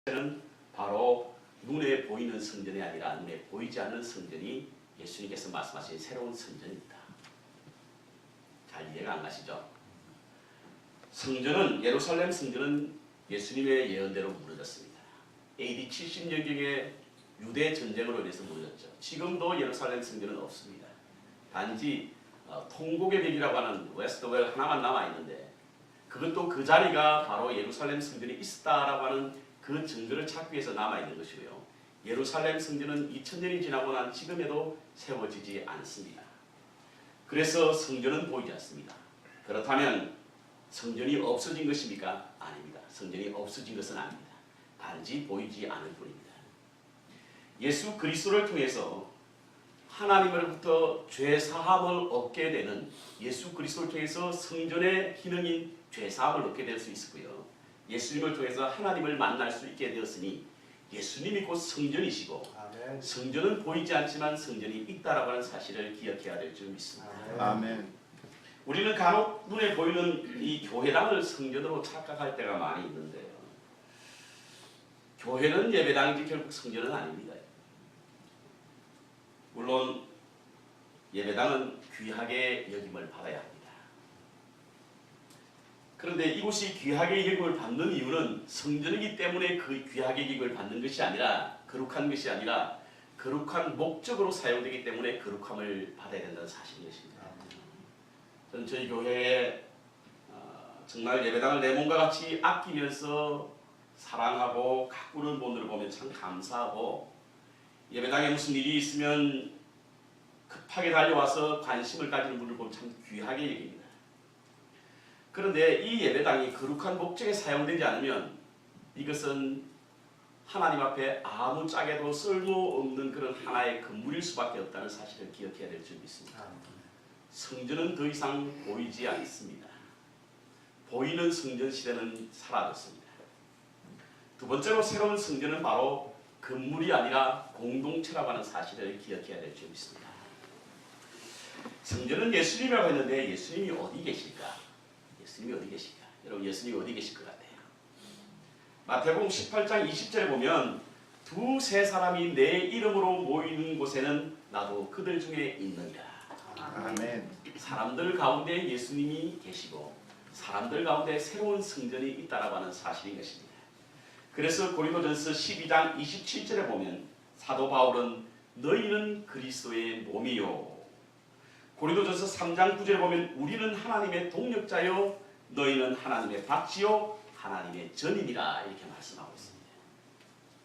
는 바로 눈에 보이는 성전이 아니라 눈에 보이지 않는 성전이 예수님께서 말씀하신 새로운 성전입니다. 잘 이해가 안 가시죠? 성전은, 예루살렘 성전은 예수님의 예언대로 무너졌습니다. AD 70년경에 유대 전쟁으로 인해서 무너졌죠. 지금도 예루살렘 성전은 없습니다. 단지 통곡의 벽이라고 하는 웨스트웰 하나만 남아있는데, 그것도 그 자리가 바로 예루살렘 성전이 있었다라고 하는 그 증거를 찾기 위해서 남아있는 것이고요. 예루살렘 성전은 2000년이 지나고 난 지금에도 세워지지 않습니다. 그래서 성전은 보이지 않습니다. 그렇다면 성전이 없어진 것입니까? 아닙니다. 성전이 없어진 것은 아닙니다. 단지 보이지 않을 뿐입니다. 예수 그리스도를 통해서 하나님으로부터 죄 사함을 얻게 되는, 예수 그리스도를 통해서 성전의 기능인 죄 사함을 얻게 될 수 있었고요. 예수님을 통해서 하나님을 만날 수 있게 되었으니 예수님이 곧 성전이시고, 아멘. 성전은 보이지 않지만 성전이 있다라고 하는 사실을 기억해야 될 줄 믿습니다. 아멘. 우리는 간혹 눈에 보이는 이 교회당을 성전으로 착각할 때가 많이 있는데요. 교회는 예배당이지 결국 성전은 아닙니다. 물론 예배당은 귀하게 여김을 받아야 합니다. 그런데 이곳이 귀하게 여김을 받는 이유는 성전이기 때문에 그 귀하게 여김을 받는 것이 아니라, 거룩한 것이 아니라 거룩한 목적으로 사용되기 때문에 거룩함을 받아야 된다는 사실인 것입니다. 저는 저희 교회에 정말 예배당을 내 몸과 같이 아끼면서 사랑하고 가꾸는 분들을 보면 참 감사하고, 예배당에 무슨 일이 있으면 급하게 달려와서 관심을 가지는 분을 보면 참 귀하게 여깁니다. 그런데 이 예배당이 거룩한 목적에 사용되지 않으면 이것은 하나님 앞에 아무짝에도 쓸모없는 그런 하나의 건물일 수밖에 없다는 사실을 기억해야 될 줄 믿습니다. 성전은 더 이상 보이지 않습니다. 보이는 성전 시대는 사라졌습니다. 두 번째로 새로운 성전은 바로 건물이 아니라 공동체라고 하는 사실을 기억해야 될 줄 믿습니다. 성전은 예수님이라고 했는데 예수님이 어디 계실까? 예수님이 어디 계실까? 여러분, 예수님이 어디 계실 것 같아요? 마태복음 18장 20절에 보면 두세 사람이 내 이름으로 모이는 곳에는 나도 그들 중에 있느니라. 아멘. 사람들 가운데 예수님이 계시고 사람들 가운데 새로운 성전이 있다라고 하는 사실인 것입니다. 그래서 고린도전서 12장 27절에 보면 사도 바울은 너희는 그리스도의 몸이요, 고린도전서 3장 9절에 보면 우리는 하나님의 동력자요 너희는 하나님의 밭이요 하나님의 전이니라 이렇게 말씀하고 있습니다.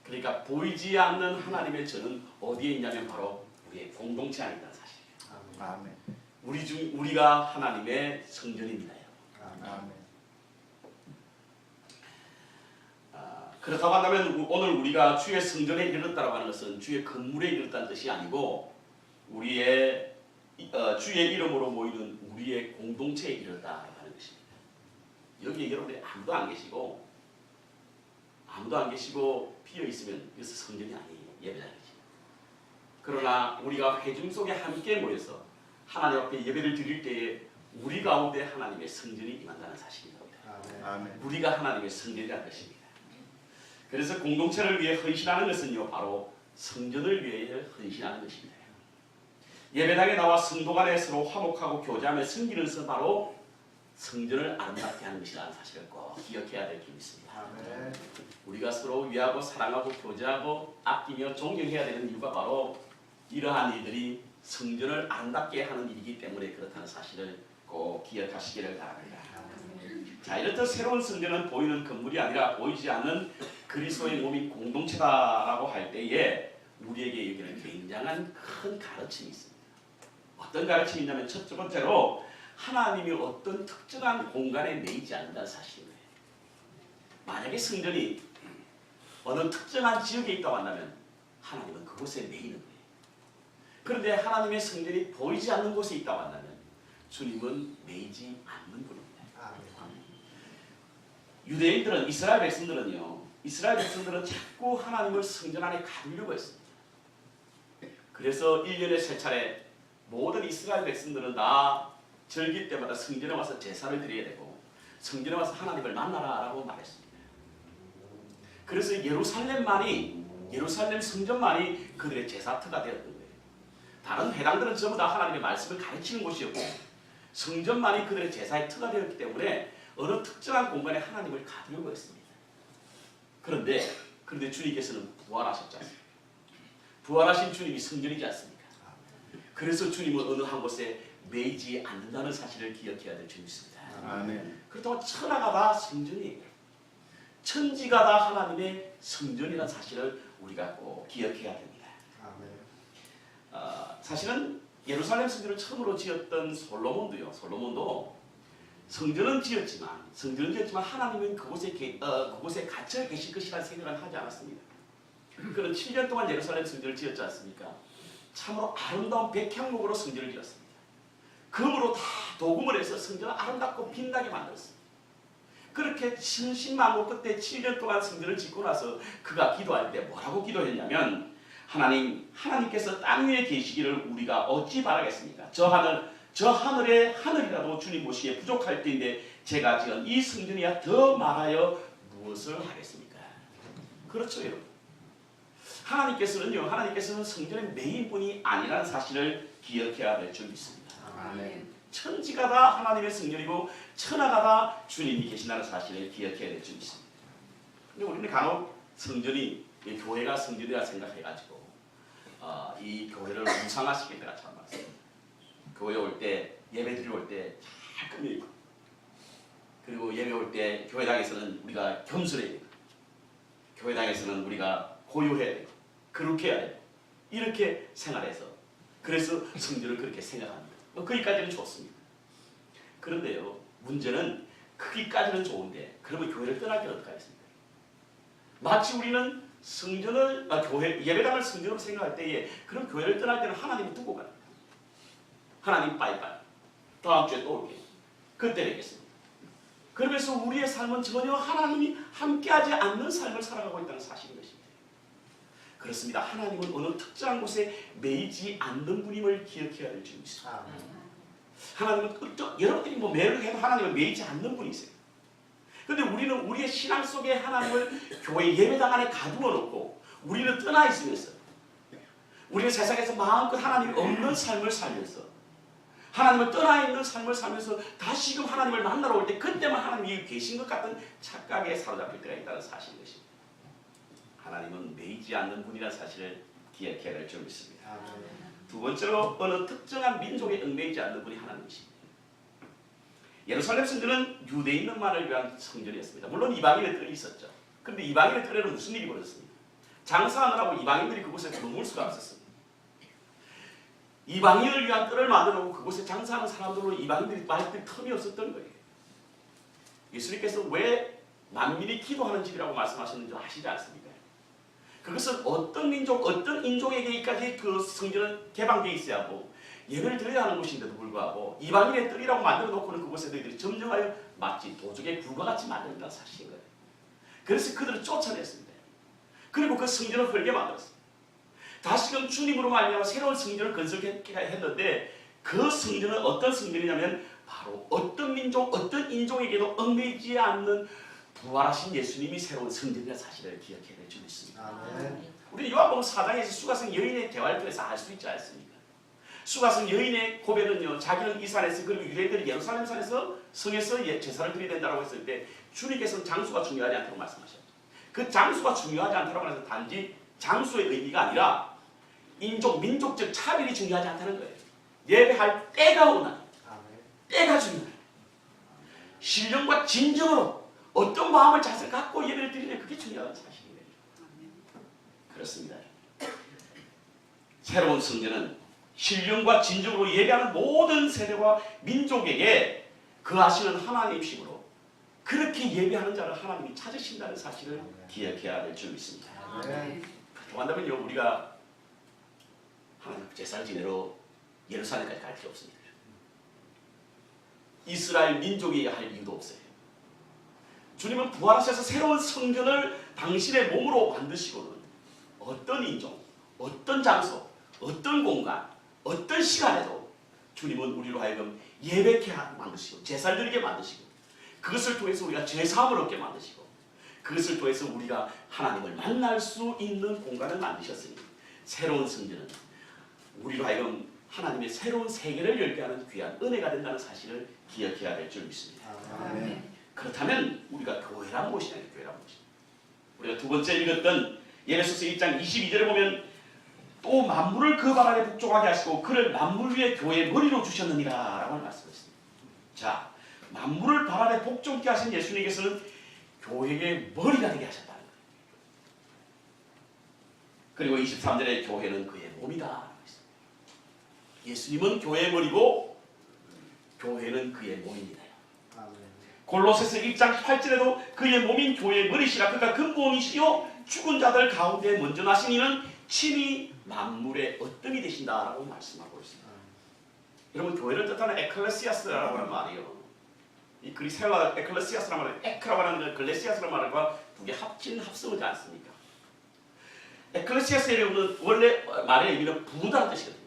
그러니까 보이지 않는 하나님의 전은 어디에 있냐면 바로 우리의 공동체 안에 있다는 사실이에요. 아멘. 우리가 하나님의 성전입니다. 아멘. 그렇다고 한다면 오늘 우리가 주의 성전에 이르렀다고 하는 것은 주의 건물에 이르렀다는 뜻이 아니고 우리의 주의 이름으로 모이는 우리의 공동체에 이르렀다고 하는 것입니다. 여기 여러분이 아무도 안 계시고 비어 있으면 이것은 성전이 아니에요. 예배당이지. 그러나 우리가 회중 속에 함께 모여서 하나님 앞에 예배를 드릴 때에 우리 가운데 하나님의 성전이 임한다는 사실입니다. 아멘. 우리가 하나님의 성전이라는 것입니다. 그래서 공동체를 위해 헌신하는 것은요, 바로 성전을 위해 헌신하는 것입니다. 예배당에 나와 성도 간에 서로 화목하고 교제하며 섬기는 것은 바로 성전을 아름답게 하는 것이라는 사실을 꼭 기억해야 될 줄 믿습니다. 아멘. 우리가 서로 위하고 사랑하고 교제하고 아끼며 존경해야 되는 이유가 바로 이러한 일들이 성전을 아름답게 하는 일이기 때문에 그렇다는 사실을 꼭 기억하시기를 바랍니다. 자, 이렇듯 새로운 성전은 보이는 건물이 아니라 보이지 않는 그리스도의 몸인 공동체다라고 할 때에 우리에게 여기는 굉장한 큰 가르침이 있습니다. 어떤 가르침이 있냐면 첫 번째로 하나님이 어떤 특정한 공간에 매이지 않는다는 사실이에요. 만약에 성전이 어느 특정한 지역에 있다고 한다면 하나님은 그곳에 매이는 거예요. 그런데 하나님의 성전이 보이지 않는 곳에 있다고 한다면 주님은 매이지 않는 분입니다. 유대인들은, 이스라엘 백성들은 자꾸 하나님을 성전 안에 가두려고 했습니다. 그래서 1년에 3차례 모든 이스라엘 백성들은 다 절기 때마다 성전에 와서 제사를 드려야 되고 성전에 와서 하나님을 만나라라고 말했습니다. 그래서 예루살렘 성전만이 그들의 제사터가 되었던 거예요. 다른 회당들은 전부 다 하나님의 말씀을 가르치는 곳이었고 성전만이 그들의 제사의 터가 되었기 때문에 어느 특정한 공간에 하나님을 가두려고 했습니다. 그런데 주님께서는 부활하셨지 않습니까? 부활하신 주님이 성전이지 않습니까? 그래서 주님은 어느 한 곳에 매이지 않는다는 사실을 기억해야 될 줄 믿습니다. 아멘. 그렇다고 천하가 다 성전이에요. 천지가 다 하나님의 성전이라는 사실을 우리가 꼭 기억해야 됩니다. 아멘. 사실은 예루살렘 성전을 처음으로 지었던 솔로몬도 성전은 지었지만 하나님은 그곳에 갇혀 계실 것이라는 생각을 하지 않았습니다. 그는 7년 동안 예루살렘 성전을 지었지 않습니까? 참으로 아름다운 백향목으로 성전을 지었습니다. 금으로 다 도금을 해서 성전을 아름답고 빛나게 만들었습니다. 그렇게 신신망고 끝에 7년 동안 성전을 짓고 나서 그가 기도할 때 뭐라고 기도했냐면 하나님께서 땅 위에 계시기를 우리가 어찌 바라겠습니까? 저 하늘의 하늘이라도 주님 보시기에 부족할 때인데 제가 지은 이 성전이야 더 말하여 무엇을 하겠습니까? 그렇죠, 여러분. 하나님께서는 성전의 메인분이 아니라는 사실을 기억해야 될 줄 믿습니다. 아멘. 천지가 다 하나님의 성전이고 천하가 다 주님이 계신다는 사실을 기억해야 될 줄 믿습니다. 근데 우리는 간혹 교회가 성전이라 생각해가지고 이 교회를 우상화시킬 때가 참 많습니다. 교회 올 때 예배드리러 올 때 잘 꾸며입고 그리고 예배 올 때 교회당에서는 우리가 겸손해야 되고 교회당에서는 우리가 고요해야 되고 그렇게 해야 되고 이렇게 생활해서 그래서 성전을 그렇게 생각합니다. 거기까지는 좋습니다. 그런데요 문제는 거기까지는 좋은데 그러면 교회를 떠날 때는 어떡하겠습니까? 마치 우리는 예배당을 성전으로 생각할 때에 그럼 교회를 떠날 때는 하나님이 두고 갑니다. 하나님 빠이빠이 다음 주에 또 올게요. 그때 뵙겠습니다. 그러면서 우리의 삶은 전혀 하나님이 함께하지 않는 삶을 살아가고 있다는 사실인 것입니다. 그렇습니다. 하나님은 어느 특정한 곳에 매이지 않는 분임을 기억해야 될 줄 믿습니다. 하나님은 여러분들이 매를 해도 하나님은 매이지 않는 분이세요. 그런데 우리는 우리의 신앙 속에 하나님을 교회 예배당 안에 가두어 놓고 우리는 떠나 있으면서 우리는 세상에서 마음껏 하나님이 없는 삶을 살면서 하나님을 떠나 있는 삶을 살면서 다시금 하나님을 만나러 올 때 그때만 하나님이 계신 것 같은 착각에 사로잡힐 때가 있다는 사실인 것입니다. 하나님은 매이지 않는 분이라는 사실을 기억해야 될 줄 믿습니다. 두 번째로 어느 특정한 민족에 얽매이지 않는 분이 하나님이십니다. 예루살렘 성전은 유대인만을 위한 성전이었습니다. 물론 이방인의 뜰이 있었죠. 그런데 이방인의 뜰에는 무슨 일이 벌어졌습니까? 장사하느라고 이방인들이 그곳에 머물 수가 없었습니다. 이방인을 위한 뜰을 만들어놓고 그곳에 장사하는 사람들로 이방인들이 빠질 틈이 없었던 거예요. 예수님께서 왜 만민이 기도하는 집이라고 말씀하셨는지 아시지 않습니까? 그것은 어떤 민족, 어떤 인종에게까지 그 성전은 개방되어 있어야 하고 예배를 드려야 하는 곳인데도 불구하고 이방인의 뜰이라고 만들어 놓고는 그곳에 너희들이 점령하여 마치 도적의 굴과 같이 만든다는 사실인 거예요. 그래서 그들을 쫓아냈습니다. 그리고 그 성전을 헐게 만들었습니다. 다시금 주님으로 말미암아 새로운 성전을 건설했는데 그 성전은 어떤 성전이냐면 바로 어떤 민족, 어떤 인종에게도 얽매이지 않는 부활하신 예수님이 새로운 성전이라는 사실을 기억해야 될 줄 믿습니다. 우리는 요한복음 4장에서 수가성 여인의 대화를 통해서 알 수 있지 않습니까? 수가성 여인의 고백은요, 자기는 이 산에서 그리고 유대인들이 예루살렘 산에서 성에서 제사를 드려야 된다고 했을 때 주님께서는 장수가 중요하지 않다고 말씀하셨죠. 그 장수가 중요하지 않다고 해서 단지 장수의 의미가 아니라 인종, 민족적 차별이 중요하지 않다는 거예요. 예배할 때가 오나 때가 중요해요. 신령과 진정으로 어떤 마음을 자세를 갖고 예배를 드리냐 그게 중요한 사실이에요. 그렇습니다. 새로운 성전은 신령과 진정으로 예배하는 모든 세대와 민족에게 거하시는 하나님이시므로 그렇게 예배하는 자를 하나님이 찾으신다는 사실을 기억해야 될 줄 믿습니다. 그렇다고 한다면요 우리가 하나님 제사를 지내러 예루살렘까지 갈 필요 없습니다. 이스라엘 민족이 할 이유도 없어요. 주님은 부활하셔서 새로운 성전을 당신의 몸으로 만드시고는 어떤 인종, 어떤 장소, 어떤 공간, 어떤 시간에도 주님은 우리로 하여금 예배케 만드시고 제사를 드리게 만드시고 그것을 통해서 우리가 죄사함을 얻게 만드시고 그것을 통해서 우리가 하나님을 만날 수 있는 공간을 만드셨으니 새로운 성전은 우리로 하여금 하나님의 새로운 세계를 열게 하는 귀한 은혜가 된다는 사실을 기억해야 될 줄 믿습니다. 아멘. 그렇다면 우리가 교회란 무엇이냐? 교회란 무엇이냐? 우리가 두 번째 읽었던 예레미야서 1장 22절에 보면 또 만물을 그 발 아래 복종하게 하시고 그를 만물 위에 교회의 머리로 주셨느니라 라고 말씀했습니다. 자, 만물을 발 아래 복종케 하신 예수님께서는 교회의 머리가 되게 하셨다는 거예요. 그리고 23절에 교회는 그의 몸이다. 예수님은 교회의 머리고 교회는 그의 몸입니다. 골로새서 1장 8절에도 그의 몸인 교회의 머리시라. 그러니까 근본이시요 죽은 자들 가운데 먼저 나신 이는 친히 만물의 어뜸이 되신다라고 말씀하고 있습니다. 여러분, 교회를 뜻하는 에클레시아스라고 하는 말이요, 이 그리스 헬라 에클레시아스라는 말은 에크라고 하는 글레시아스라는 말과 두 개 합성하지 않습니까? 에클레시아스의 원래 말의 의미는 부르다는 뜻이거든요.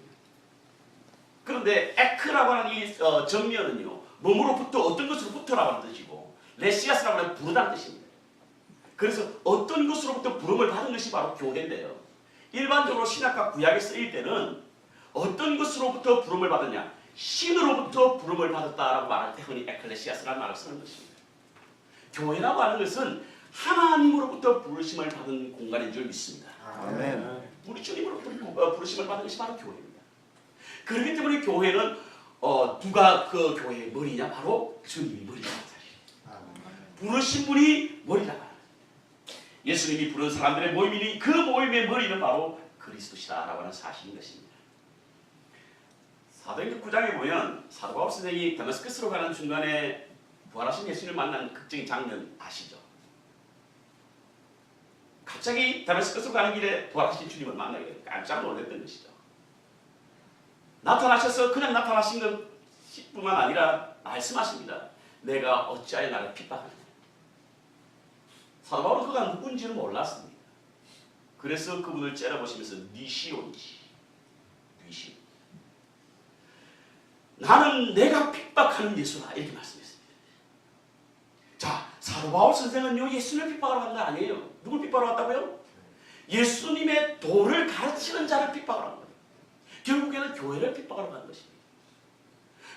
그런데 에크라고 하는 이 정면은요, 몸으로부터 어떤 것으로부터라고 하는 뜻이고, 레시아스라고 하는 부르다는 뜻입니다. 그래서 어떤 것으로부터 부름을 받은 것이 바로 교회인데요. 일반적으로 신약과 구약에 쓰일 때는 어떤 것으로부터 부름을 받았냐? 신으로부터 부름을 받았다라고 말할 때 흔히 에클레시아스라는 말을 쓰는 것입니다. 교회라고 하는 것은 하나님으로부터 부르심을 받은 공간인 줄 믿습니다. 아멘. 우리 주님으로부터 부르심을 받은 것이 바로 교회입니다. 그렇기 때문에 교회는 누가 그 교회의 머리냐? 바로 주님이 머리라는 사실이에요. 부르신 분이 머리라고 합니다. 예수님이 부른 사람들의 모임이니 그 모임의 머리는 바로 그리스도시다라고 하는 사실인 것입니다. 사도행전 9장에 보면 사도 바울 선생이 다메스커스로 가는 중간에 부활하신 예수님을 만난 극적인 장면 아시죠? 갑자기 다메스커스로 가는 길에 부활하신 주님을 만나게 돼서 깜짝 놀랐던 것이죠. 나타나셔서 그냥 나타나신 것뿐만 아니라 말씀하십니다. 내가 어찌하여 나를 핍박하느냐. 사도 바울은 그가 누군지는 몰랐습니다. 그래서 그분을 째려보시면서 니시온지, 니시온. 나는 내가 핍박하는 예수라 이렇게 말씀했습니다. 자, 사도 바울 선생은요, 예수님을 핍박하러 간 거 아니에요. 누굴 핍박하러 갔다고요? 예수님의 도를 가르치는 자를 핍박하러 간 거예요. 결국에는 교회를 핍박하러 가는 것입니다.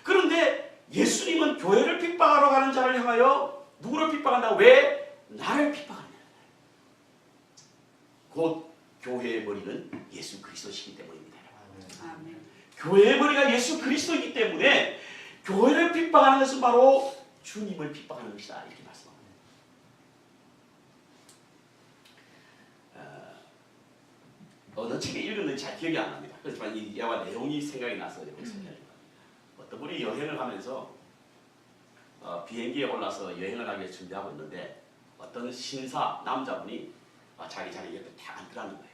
그런데 예수님은 교회를 핍박하러 가는 자를 향하여 누구를 핍박한다? 왜? 나를 핍박하느냐. 곧 교회의 머리는 예수 그리스도시기 때문입니다. 아멘. 교회의 머리가 예수 그리스도이기 때문에 교회를 핍박하는 것은 바로 주님을 핍박하는 것이다 이렇게 말씀합니다. 어느 책에 읽었는지 잘 기억이 안 납니다. 그렇지만 이 예와 내용이 생각이 나서 여기서 이야기합니다. 어떤 분이 여행을 하면서 비행기에 올라서 여행을 하기 위해 준비하고 있는데 어떤 신사 남자분이 자기 자리 옆에 딱 앉으라는 거예요.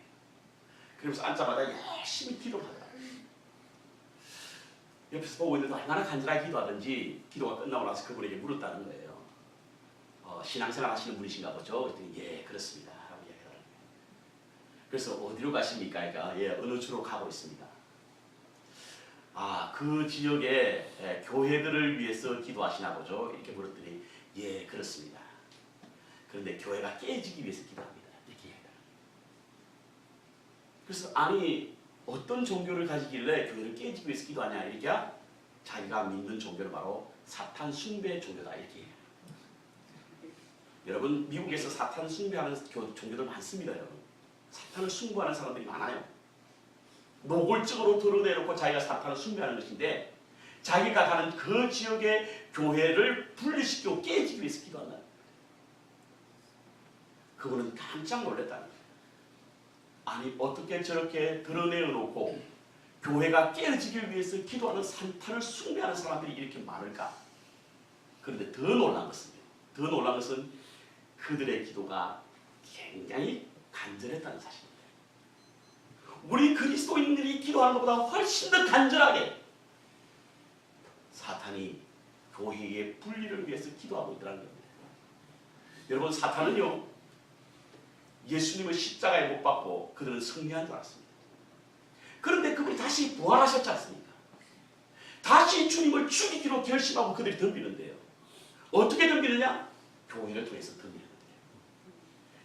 그러면서 앉자마자 열심히 기도를 하더라고요. 옆에서 보고 있는데 얼마나 간절하게 기도하든지 기도가 끝나고 나서 그분에게 물었다는 거예요. 신앙생활 하시는 분이신가 보죠? 그랬더니 예, 그렇습니다. 라고 이야기하더라고요. 그래서 어디로 가십니까? 그러니까 예, 어느 주로 가고 있습니다. 그 지역의 교회들을 위해서 기도하시나 보죠? 이렇게 물었더니 예, 그렇습니다. 그런데 교회가 깨지기 위해서 기도합니다. 이렇게 얘기하더라고요. 그래서 아니 어떤 종교를 가지길래 교회를 깨지기 위해서 기도하냐 이렇게 자기가 믿는 종교는 바로 사탄 숭배 종교다 이렇게 해요. 여러분 미국에서 사탄 숭배하는 종교들 많습니다. 여러분 사탄을 숭배하는 사람들이 많아요. 노골적으로 드러내놓고 자기가 사탄을 숭배하는 것인데 자기가 가는 그 지역의 교회를 분리시키고 깨지기 위해서 기도한다. 그분은 깜짝 놀랐다는 거예요. 아니 어떻게 저렇게 드러내놓고 교회가 깨어지기 위해서 기도하는 사탄을 숭배하는 사람들이 이렇게 많을까? 그런데 더 놀란 것은 그들의 기도가 굉장히 간절했다는 사실입니다. 우리 그리스도인들이 기도하는 것보다 훨씬 더 간절하게 사탄이 교회의 분리를 위해서 기도하고 있더라는 겁니다. 여러분 사탄은요 예수님을 십자가에 못 박고 그들은 승리한 줄 알았습니다. 그런데 그분이 다시 부활하셨지 않습니까? 다시 주님을 죽이기로 결심하고 그들이 덤비는데요. 어떻게 덤비느냐? 교회를 통해서 덤비는 거예요.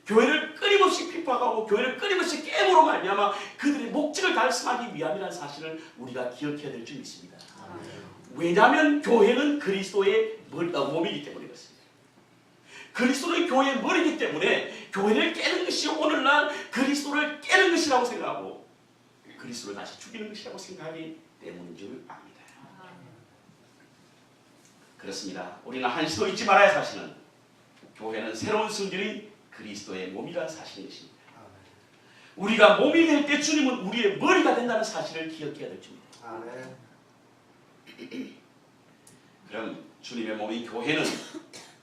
교회를 끊임없이 핍박하고 교회를 끊임없이 깨므로 말미암아 그들의 목적을 달성하기 위함이라는 사실을 우리가 기억해야 될 줄 믿습니다. 왜냐하면 교회는 그리스도의 몸이기 때문에 그렇습니다. 그리스도는 교회의 머리이기 때문에 교회를 깨는 것이 오늘날 그리스도를 깨는 것이라고 생각하고 그리스도를 다시 죽이는 것이라고 생각하기 때문인 줄 압니다. 그렇습니다. 우리는 한시도 잊지 말아야 할 사실은 교회는 새로운 성전인 그리스도의 몸이라는 사실인 것입니다. 우리가 몸이 될 때 주님은 우리의 머리가 된다는 사실을 기억해야 될 줄입니다. 그럼 주님의 몸인 교회는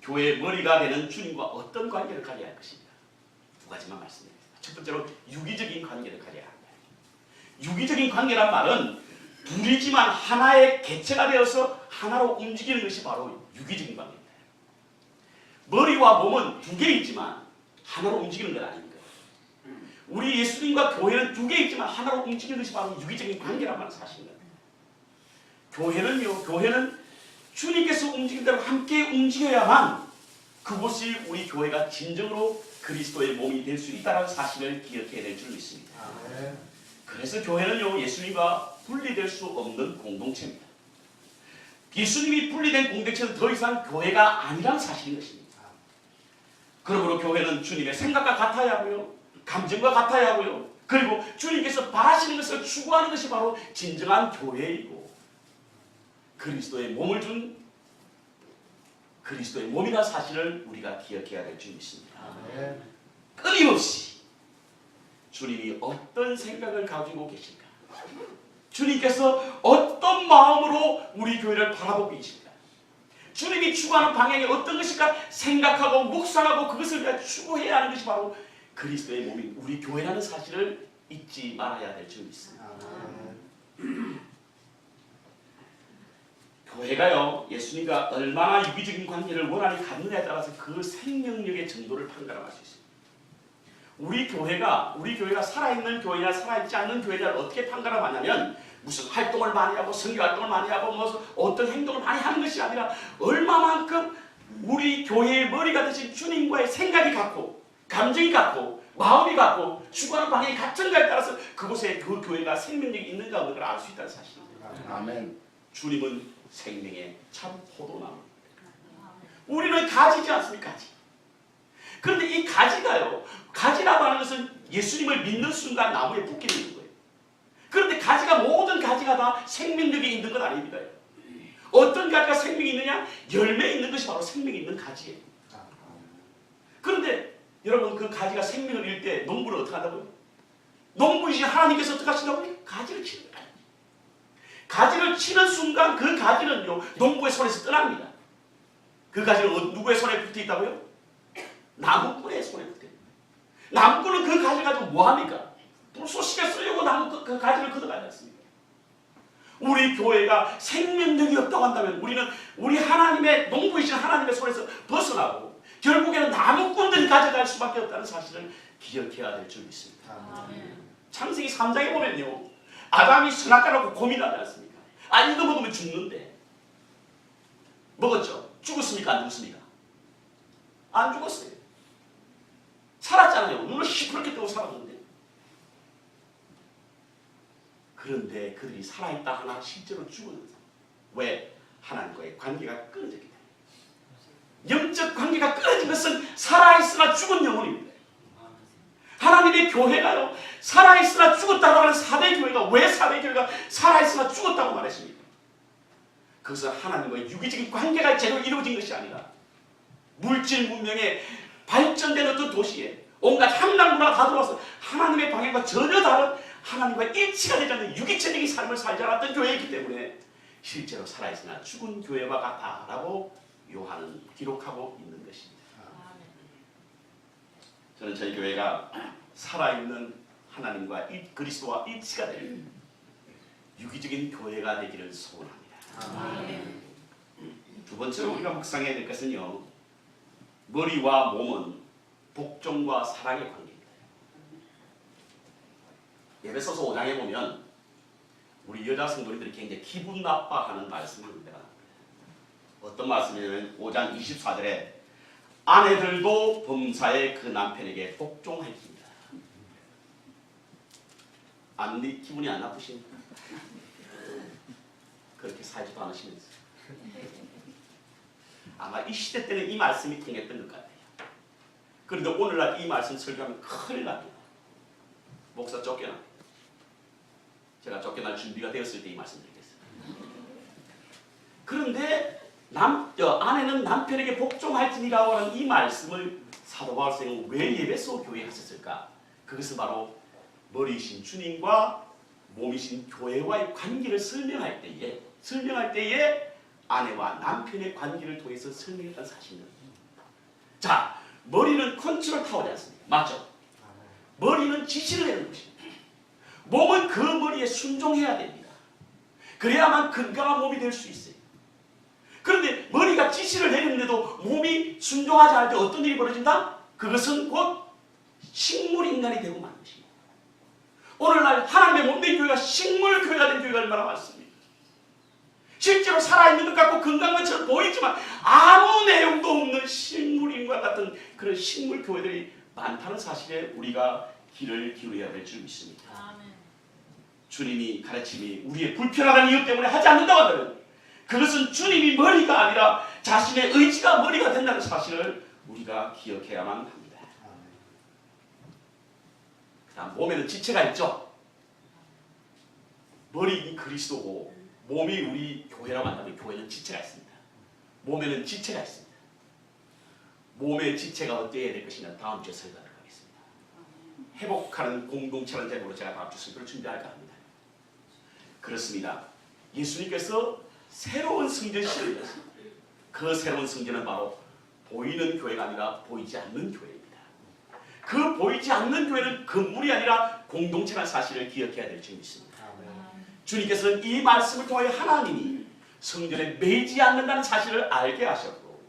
교회의 머리가 되는 주님과 어떤 관계를 가져야 할 것입니다. 두 가지만 말씀드립니다. 첫 번째로 유기적인 관계를 가져야 합니다. 유기적인 관계란 말은 둘이지만 하나의 개체가 되어서 하나로 움직이는 것이 바로 유기적인 관계입니다. 머리와 몸은 두 개이지만 하나로 움직이는 건 아닙니다. 우리 예수님과 교회는 두 개이지만 하나로 움직이는 것이 바로 유기적인 관계란 말은 사실입니다. 교회는 주님께서 움직인 대로 함께 움직여야만 그곳이 우리 교회가 진정으로 그리스도의 몸이 될 수 있다는 사실을 기억해야 될 줄 믿습니다. 그래서 교회는요, 예수님과 분리될 수 없는 공동체입니다. 예수님이 분리된 공동체는 더 이상 교회가 아니라는 사실인 것입니다. 그러므로 교회는 주님의 생각과 같아야 하고요, 감정과 같아야 하고요, 그리고 주님께서 바라시는 것을 추구하는 것이 바로 진정한 교회이고 그리스도의 몸을 준 그리스도의 몸이라는 사실을 우리가 기억해야 될 줄 믿습니다. 끊임없이 주님이 어떤 생각을 가지고 계실까? 주님께서 어떤 마음으로 우리 교회를 바라보고 계실까? 주님이 추구하는 방향이 어떤 것일까? 생각하고 묵상하고 그것을 위해 추구해야 하는 것이 바로 그리스도의 몸인 우리 교회라는 사실을 잊지 말아야 될 줄 믿습니다. 교회가요, 예수님과 얼마나 유기적인 관계를 원활히 갖느냐에 따라서 그 생명력의 정도를 판가름할 수 있습니다. 우리 교회가 살아있는 교회냐 살아있지 않는 교회냐를 어떻게 판가름하냐면 무슨 활동을 많이 하고 선교 활동을 많이 하고 뭐 어떤 행동을 많이 하는 것이 아니라 얼마만큼 우리 교회의 머리가 되신 주님과의 생각이 같고 감정이 같고 마음이 같고 추구하는 방향이 같은가에 따라서 그곳에 그 교회가 생명력이 있는가 없는가를 알 수 있다는 사실입니다. 아멘. 주님은 생명의 참 포도나무. 우리는 가지지 않습니까? 가지. 그런데 이 가지라고 하는 것은 예수님을 믿는 순간 나무에 붙게 되는 거예요. 그런데 모든 가지가 다 생명력이 있는 건 아닙니다. 어떤 가지가 생명이 있느냐? 열매 있는 것이 바로 생명이 있는 가지예요. 그런데 여러분, 그 가지가 생명을 잃을 때 농부는 어떻게 한다고요? 농부이신 하나님께서 어떻게 하신다고요? 가지를 치는 거예요. 가지를 치는 순간 그 가지는요, 농부의 손에서 떠납니다. 그 가지는 누구의 손에 붙어 있다고요? 나무꾼의 손에 붙어 있습니다. 나무꾼은 그 가지를 가지고 뭐합니까? 불쏘시개 쓰려고 그 가지를 걷어가지 않습니까? 우리 교회가 생명력이 없다고 한다면 우리 하나님의 농부이신 하나님의 손에서 벗어나고 결국에는 나무꾼들이 가져갈 수밖에 없다는 사실을 기억해야 될 줄 믿습니다. 창세기 3장에 보면요, 아담이 선악과라고 고민하지 않습니까? 이거 먹으면 죽는데 먹었죠? 죽었습니까? 안 죽었습니까? 안 죽었어요. 살았잖아요. 눈을 시퍼렇게 뜨고 살았는데. 그런데 그들이 살아있다 하나 실제로 죽었는 사람. 왜? 하나님과의 관계가 끊어졌기 때문에. 영적 관계가 끊어진 것은 살아있으나 죽은 영혼입니다. 하나님의 교회가요, 살아있으나 죽었다고 하는 사대교회가 왜 사대교회가 살아있으나 죽었다고 말했습니까? 그것은 하나님과의 유기적인 관계가 제대로 이루어진 것이 아니라 물질 문명에 발전된 어떤 도시에 온갖 향락 문화가 다 들어와서 하나님의 방향과 전혀 다른 하나님과 일치가 되지 않는 유기체적인 삶을 살지 않았던 교회이기 때문에 실제로 살아있으나 죽은 교회와 같다라고 요한은 기록하고 있는 것입니다. 저는 저희 교회가 살아있는 하나님과 그리스도와 일치가 되는 유기적인 교회가 되기를 소원합니다. 두 번째로 우리가 묵상해야 될 것은요, 머리와 몸은 복종과 사랑의 관계입니다. 에베소서 5장에 보면 우리 여자 성도님들이 굉장히 기분 나빠하는 말씀을 합니다. 어떤 말씀이냐면 5장 24절에 아내들도 범사의 그 남편에게 복종할지니라. 아내님 기분이 안 나쁘십니까? 그렇게 살지도 않으시면서 아마 이 시대 때는 이 말씀이 통했던 것 같아요. 그런데 오늘날 이 말씀 설교하면 큰일 납니다. 목사 쫓겨납니다. 제가 쫓겨날 준비가 되었을 때 이 말씀 드리겠습니다. 그런데 아내는 남편에게 복종할지니라고 하는 이 말씀을 사도 바울 선생은 왜 예배소 교회에 하셨을까? 그것은 바로 머리이신 주님과 몸이신 교회와의 관계를 설명할 때에 아내와 남편의 관계를 통해서 설명했던 사실입니다. 자, 머리는 컨트롤 타워지 않습니까? 맞죠? 머리는 지시를 내는 것입니다. 몸은 그 머리에 순종해야 됩니다. 그래야만 건강한 몸이 될 수 있어요. 그런데 머리가 지시를 내리는데도 몸이 순종하지 않을 때 어떤 일이 벌어진다? 그것은 곧 식물인간이 되고 마는 것입니다. 오늘날 하나님의 몸된 교회가 식물교회가 된 교회가 얼마나 많습니다. 실제로 살아있는 것 같고 건강한 것처럼 보이지만 아무 내용도 없는 식물인과 같은 그런 식물교회들이 많다는 사실에 우리가 귀를 기울여야 될 줄 믿습니다. 아멘. 주님이 가르침이 우리의 불편한 이유 때문에 하지 않는다고 한다면 그것은 주님이 머리가 아니라 자신의 의지가 머리가 된다는 사실을 우리가 기억해야만 합니다. 그다음 몸에는 지체가 있죠. 머리는 그리스도고 몸이 우리 교회라고 한다면 교회는 지체가 있습니다. 몸에는 지체가 있습니다. 몸의 지체가 어때야 될 것이냐 다음 주에 설교하도록 하겠습니다. 회복하는 공동체라는 제목으로 제가 다음 주 설교를 준비할까 합니다. 그렇습니다. 예수님께서 새로운 성전시를 열었습니다. 그 새로운 성전은 바로 보이는 교회가 아니라 보이지 않는 교회입니다. 그 보이지 않는 교회는 건물이 아니라 공동체라는 사실을 기억해야 될 줄 믿습니다. 주님께서는 이 말씀을 통하여 하나님이 성전에 매이지 않는다는 사실을 알게 하셨고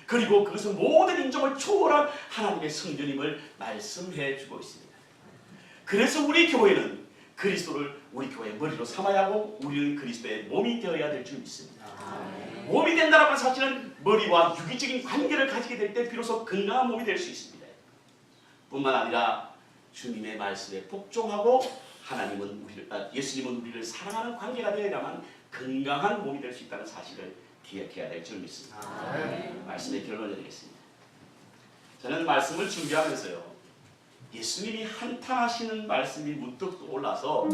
그리고 그것은 모든 인정을 초월한 하나님의 성전임을 말씀해 주고 있습니다. 그래서 우리 교회는 그리스도를 우리 교회의 머리로 삼아야 하고 우리는 그리스도의 몸이 되어야 될 줄 믿습니다. 몸이 된다는 하는 사실은 머리와 유기적인 관계를 가지게 될 때 비로소 건강한 몸이 될 수 있습니다. 뿐만 아니라 주님의 말씀에 복종하고 예수님은 우리를 사랑하는 관계가 되어야만 건강한 몸이 될 수 있다는 사실을 기억해야 될 줄 믿습니다. 말씀의 결론을 내리겠습니다. 저는 말씀을 준비하면서요. 예수님이 한탄하시는 말씀이 문득 떠올라서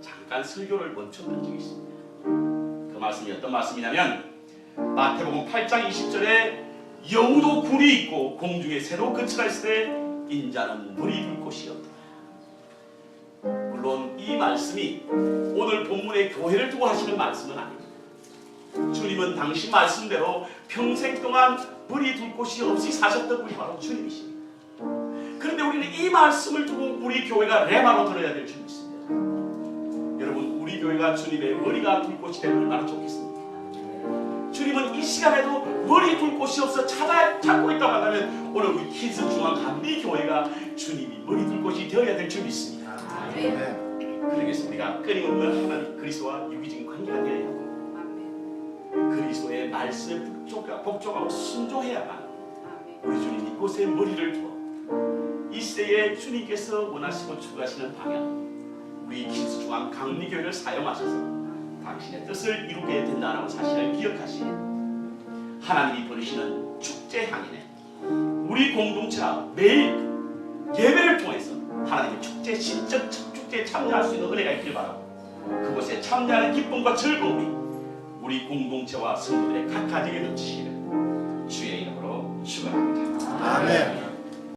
잠깐 설교를 멈췄던 적이 있습니다. 그 말씀이 어떤 말씀이냐면 마태복음 8장 20절에 여우도 굴이 있고 공중에 새로 거처가 있을 때 인자는 물이 둘 곳이 없다. 물론 이 말씀이 오늘 본문의 교회를 두고 하시는 말씀은 아닙니다. 주님은 당시 말씀대로 평생 동안 물이 둘 곳이 없이 사셨던 분이 바로 주님이십니다. 그런데 우리는 이 말씀을 두고 우리 교회가 레마로 들어야 될 줄 믿습니다. 여러분 우리 교회가 주님의 머리가 둘 곳이 되면 얼마나 좋겠습니까? 주님은 이 시간에도 머리 둘 곳이 없어 찾고 있다고 한다면 오늘 우리 키즈 중앙 감리교회가 주님이 머리 둘 곳이 되어야 될 줄 믿습니다. 그러겠습니다. 우리가 끊임없는 하나님 그리스도와 유기적인 관계가 되어야 하고 그리스도의 말씀에 복종하고 순종해야만 우리 주님 이곳에 머리를 두어 이 시대에 주님께서 원하시고 추구하시는 방향 우리 키즈 중앙 감리교회를 사용하셔서 당신의 뜻을 이루게 된다는 사실을 기억하시고 하나님이 보내시는 축제 향연에 우리 공동체가 매일 예배를 통해서 하나님의 축제 신적 축제에 참여할 수 있는 은혜가 있길 바라고 그곳에 참여하는 기쁨과 즐거움이 우리 공동체와 성도들의 각 가정에 넘치기를 주의 이름으로 축원합니다. 아멘.